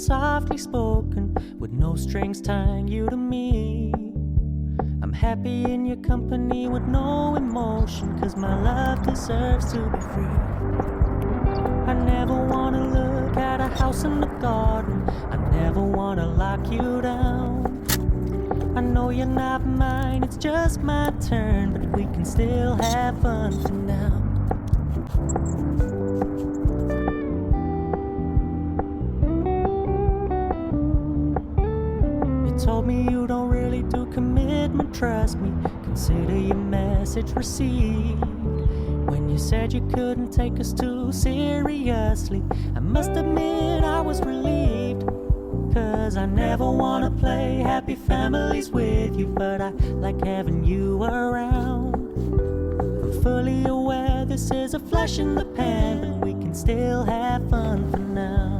softly spoken, with no strings tying you to me. I'm happy in your company with no emotion, 'cause my love deserves to be free. I never wanna look at a house in the garden, I never wanna lock you down. I know you're not mine, it's just my turn, but we can still have fun for now. You told me you don't really do commitment, trust me, consider your message received. When you said you couldn't take us too seriously, I must admit I was relieved. 'Cause I never wanna play happy families with you, but I like having you around. I'm fully aware this is a flash in the pan, but we can still have fun for now.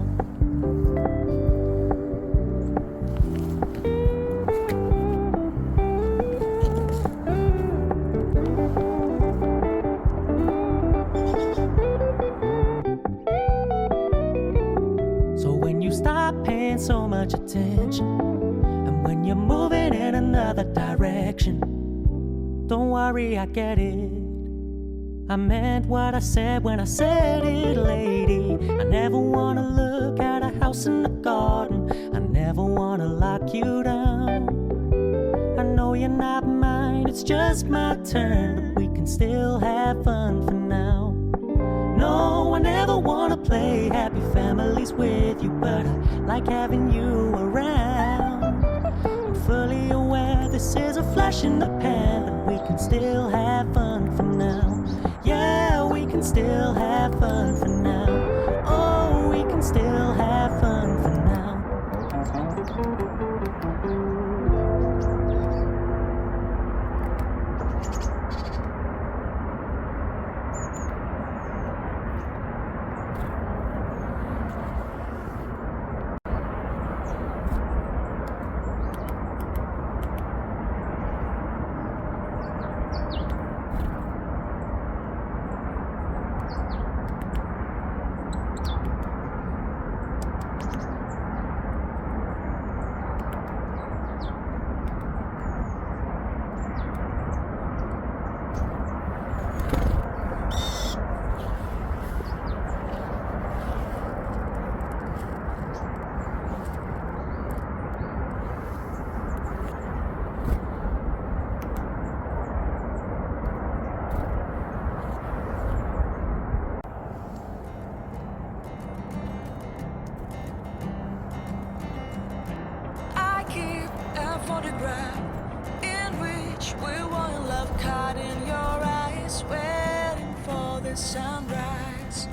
So much attention, and when you're moving in another direction, don't worry, I get it. I meant what I said when I said it, lady. I never wanna look at a house in the garden, I never wanna lock you down. I know you're not mine, it's just my turn, but we can still have fun for now. No, I never wanna play happy families with you, but I like having you around. I'm fully aware this is a flash in the pan, but we can still have fun for now. Yeah, we can still have fun for now. Oh, we can still have fun for now. photograph in which we were in love, caught in your eyes, waiting for the sunrise.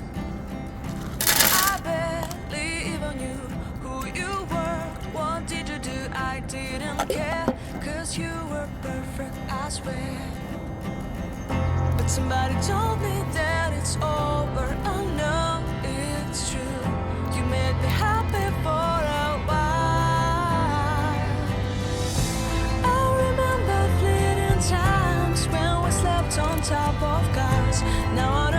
I barely even knew who you were, what did you do, I didn't care, 'cause you were perfect, I swear. But somebody told me that it's over, I know it's true. You made me happy for a while. I remember fleeting times when we slept on top of cars. Now I